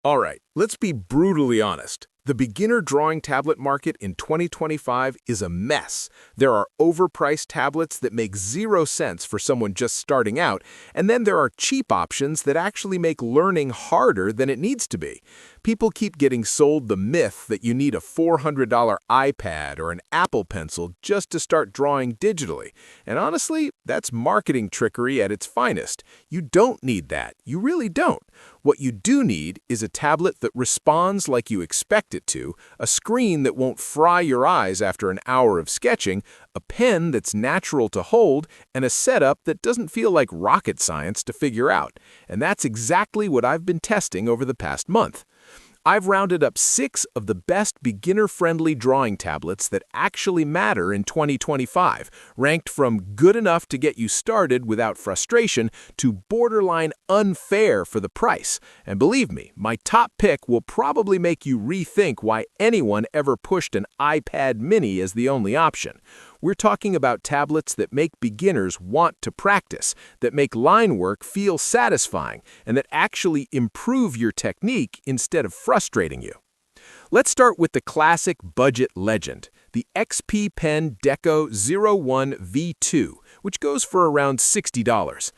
All right, let's be brutally honest. The beginner drawing tablet market in 2025 is a mess. There are overpriced tablets that make zero sense for someone just starting out, and then there are cheap options that actually make learning harder than it needs to be. People keep getting sold the myth that you need a $400 iPad or an Apple Pencil just to start drawing digitally. And honestly, that's marketing trickery at its finest. You don't need that. You really don't. What you do need is a tablet that responds like you expect it to, a screen that won't fry your eyes after an hour of sketching, a pen that's natural to hold, and a setup that doesn't feel like rocket science to figure out. And that's exactly what I've been testing over the past month. I've rounded up 6 of the best beginner-friendly drawing tablets that actually matter in 2025, ranked from good enough to get you started without frustration to borderline unfair for the price. And believe me, my top pick will probably make you rethink why anyone ever pushed an iPad mini as the only option. We're talking about tablets that make beginners want to practice, that make line work feel satisfying, and that actually improve your technique instead of frustrating you. Let's start with the classic budget legend, the XP Pen Deco 01 V2, which goes for around $60.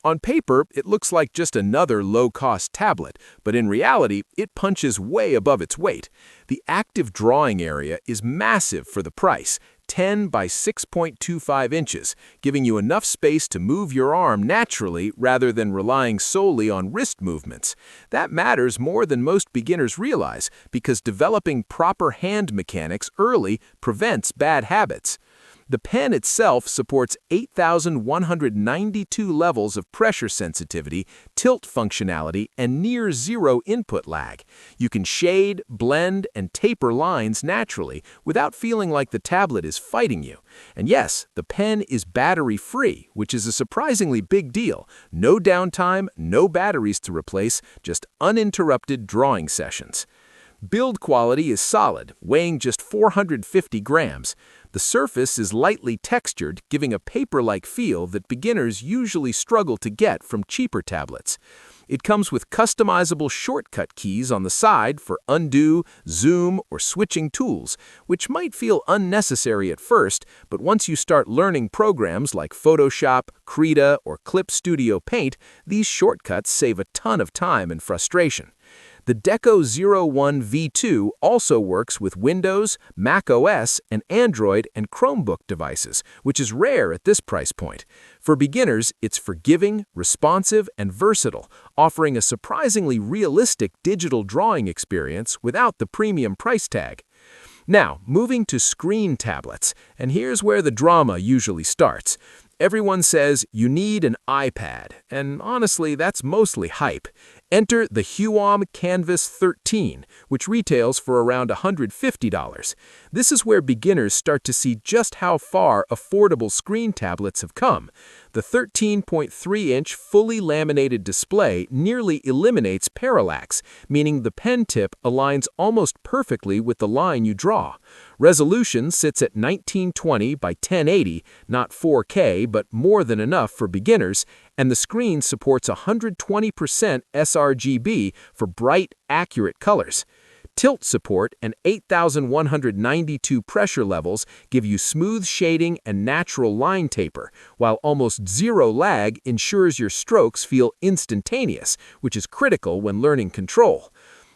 On paper, it looks like just another low-cost tablet, but in reality, it punches way above its weight. The active drawing area is massive for the price, 10 by 6.25 inches, giving you enough space to move your arm naturally rather than relying solely on wrist movements. That matters more than most beginners realize because developing proper hand mechanics early prevents bad habits. The pen itself supports 8,192 levels of pressure sensitivity, tilt functionality, and near-zero input lag. You can shade, blend, and taper lines naturally without feeling like the tablet is fighting you. And yes, the pen is battery-free, which is a surprisingly big deal. No downtime, no batteries to replace, just uninterrupted drawing sessions. Build quality is solid, weighing just 450 grams. The surface is lightly textured, giving a paper-like feel that beginners usually struggle to get from cheaper tablets. It comes with customizable shortcut keys on the side for undo, zoom, or switching tools, which might feel unnecessary at first, but once you start learning programs like Photoshop, Krita, or Clip Studio Paint, these shortcuts save a ton of time and frustration. The Deco 01 V2 also works with Windows, Mac OS, and Android and Chromebook devices, which is rare at this price point. For beginners, it's forgiving, responsive, and versatile, offering a surprisingly realistic digital drawing experience without the premium price tag. Now, moving to screen tablets, and here's where the drama usually starts. Everyone says you need an iPad, and honestly, that's mostly hype. Enter the Huion Kamvas 13, which retails for around $150. This is where beginners start to see just how far affordable screen tablets have come. The 13.3-inch fully laminated display nearly eliminates parallax, meaning the pen tip aligns almost perfectly with the line you draw. Resolution sits at 1920 by 1080, not 4K, but more than enough for beginners, and the screen supports 120% sRGB for bright, accurate colors. Tilt support and 8,192 pressure levels give you smooth shading and natural line taper, while almost zero lag ensures your strokes feel instantaneous, which is critical when learning control.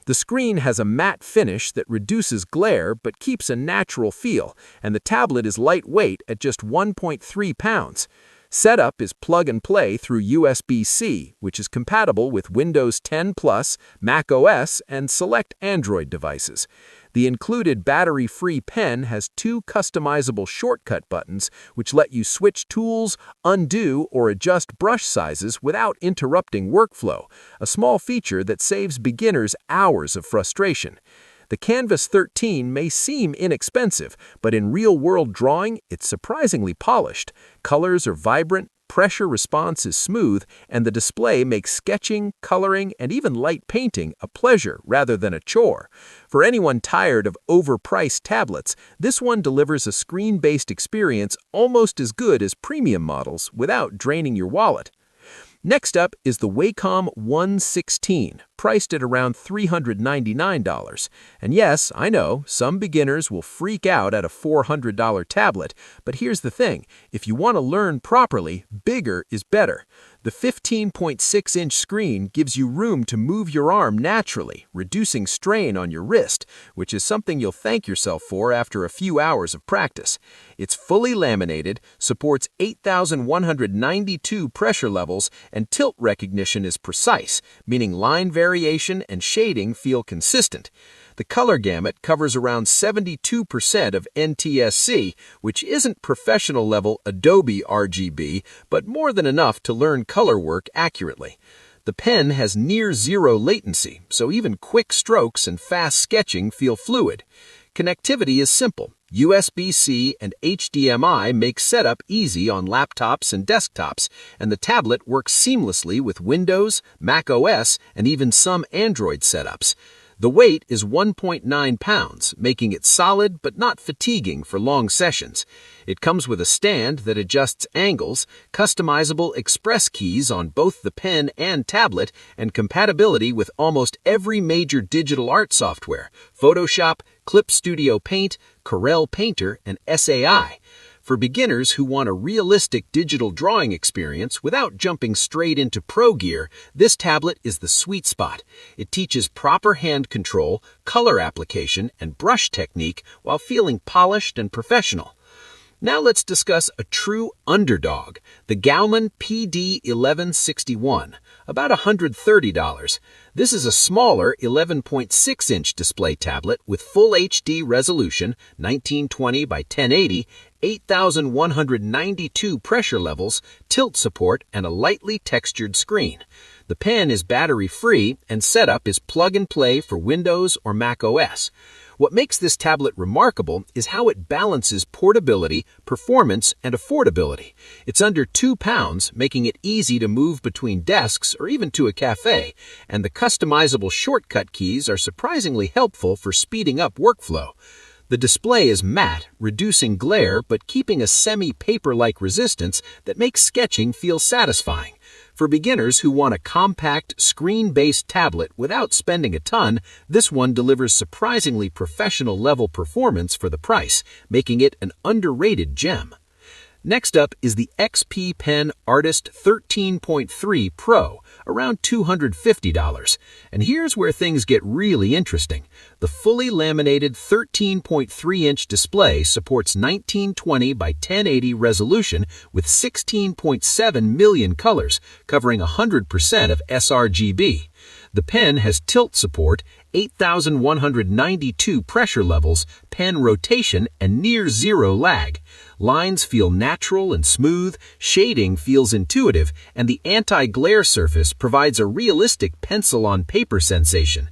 The screen has a matte finish that reduces glare but keeps a natural feel, and the tablet is lightweight at just 1.3 pounds. Setup is plug-and-play through USB-C, which is compatible with Windows 10 Plus, Mac OS, and select Android devices. The included battery-free pen has 2 customizable shortcut buttons, which let you switch tools, undo, or adjust brush sizes without interrupting workflow, a small feature that saves beginners hours of frustration. The Kamvas 13 may seem inexpensive, but in real-world drawing, it's surprisingly polished. Colors are vibrant, pressure response is smooth, and the display makes sketching, coloring, and even light painting a pleasure rather than a chore. For anyone tired of overpriced tablets, this one delivers a screen-based experience almost as good as premium models without draining your wallet. Next up is the Wacom One 16, priced at around $399. And yes, I know, some beginners will freak out at a $400 tablet, but here's the thing, if you want to learn properly, bigger is better. The 15.6-inch screen gives you room to move your arm naturally, reducing strain on your wrist, which is something you'll thank yourself for after a few hours of practice. It's fully laminated, supports 8,192 pressure levels, and tilt recognition is precise, meaning line variation and shading feel consistent. The color gamut covers around 72% of NTSC, which isn't professional-level Adobe RGB, but more than enough to learn color work accurately. The pen has near-zero latency, so even quick strokes and fast sketching feel fluid. Connectivity is simple. USB-C and HDMI make setup easy on laptops and desktops, and the tablet works seamlessly with Windows, Mac OS, and even some Android setups. The weight is 1.9 pounds, making it solid but not fatiguing for long sessions. It comes with a stand that adjusts angles, customizable express keys on both the pen and tablet, and compatibility with almost every major digital art software: Photoshop, Clip Studio Paint, Corel Painter, and SAI. For beginners who want a realistic digital drawing experience without jumping straight into pro gear, this tablet is the sweet spot. It teaches proper hand control, color application, and brush technique while feeling polished and professional. Now let's discuss a true underdog, the Gaomon PD1161, about $130. This is a smaller 11.6-inch display tablet with full HD resolution, 1920 by 1080, 8,192 pressure levels, tilt support, and a lightly textured screen. The pen is battery-free and setup is plug-and-play for Windows or Mac OS. What makes this tablet remarkable is how it balances portability, performance, and affordability. It's under 2 pounds, making it easy to move between desks or even to a cafe, and the customizable shortcut keys are surprisingly helpful for speeding up workflow. The display is matte, reducing glare but keeping a semi-paper-like resistance that makes sketching feel satisfying. For beginners who want a compact, screen-based tablet without spending a ton, this one delivers surprisingly professional-level performance for the price, making it an underrated gem. Next up is the XP Pen Artist 13.3 Pro, around $250. And here's where things get really interesting. The fully laminated 13.3-inch display supports 1920 by 1080 resolution with 16.7 million colors, covering 100% of sRGB. The pen has tilt support, 8,192 pressure levels, pen rotation, and near-zero lag. Lines feel natural and smooth, shading feels intuitive, and the anti-glare surface provides a realistic pencil-on-paper sensation.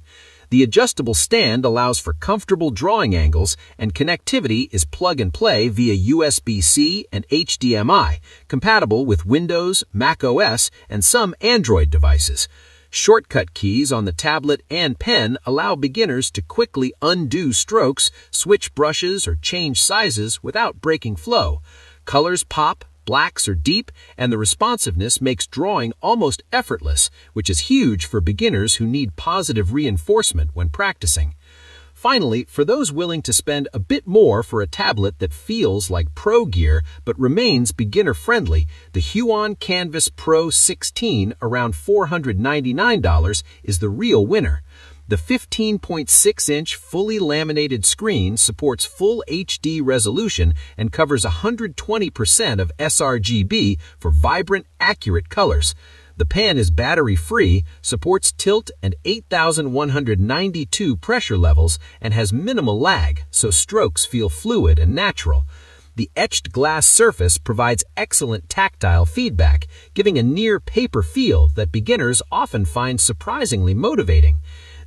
The adjustable stand allows for comfortable drawing angles, and connectivity is plug-and-play via USB-C and HDMI, compatible with Windows, Mac OS, and some Android devices. Shortcut keys on the tablet and pen allow beginners to quickly undo strokes, switch brushes, or change sizes without breaking flow. Colors pop, blacks are deep, and the responsiveness makes drawing almost effortless, which is huge for beginners who need positive reinforcement when practicing. Finally, for those willing to spend a bit more for a tablet that feels like pro gear but remains beginner-friendly, the Huion Kamvas Pro 16, around $499, is the real winner. The 15.6-inch fully laminated screen supports full HD resolution and covers 120% of sRGB for vibrant, accurate colors. The pen is battery-free, supports tilt and 8,192 pressure levels, and has minimal lag, so strokes feel fluid and natural. The etched glass surface provides excellent tactile feedback, giving a near-paper feel that beginners often find surprisingly motivating.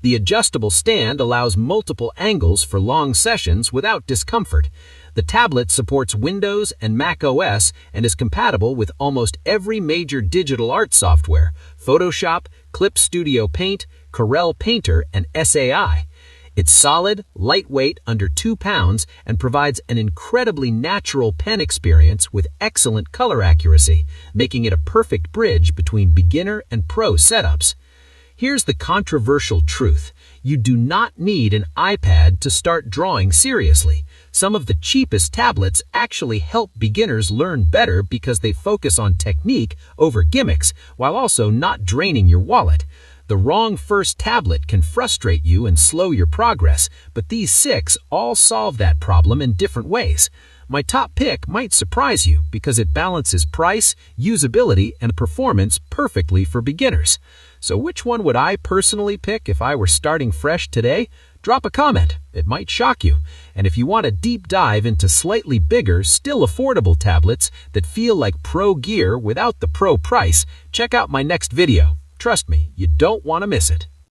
The adjustable stand allows multiple angles for long sessions without discomfort. The tablet supports Windows and Mac OS and is compatible with almost every major digital art software: Photoshop, Clip Studio Paint, Corel Painter, and SAI. It's solid, lightweight, under 2 pounds, and provides an incredibly natural pen experience with excellent color accuracy, making it a perfect bridge between beginner and pro setups. Here's the controversial truth. You do not need an iPad to start drawing seriously. Some of the cheapest tablets actually help beginners learn better because they focus on technique over gimmicks, while also not draining your wallet. The wrong first tablet can frustrate you and slow your progress, but these 6 all solve that problem in different ways. My top pick might surprise you because it balances price, usability, and performance perfectly for beginners. So which one would I personally pick if I were starting fresh today? Drop a comment. It might shock you. And if you want a deep dive into slightly bigger, still affordable tablets that feel like pro gear without the pro price, check out my next video. Trust me, you don't want to miss it.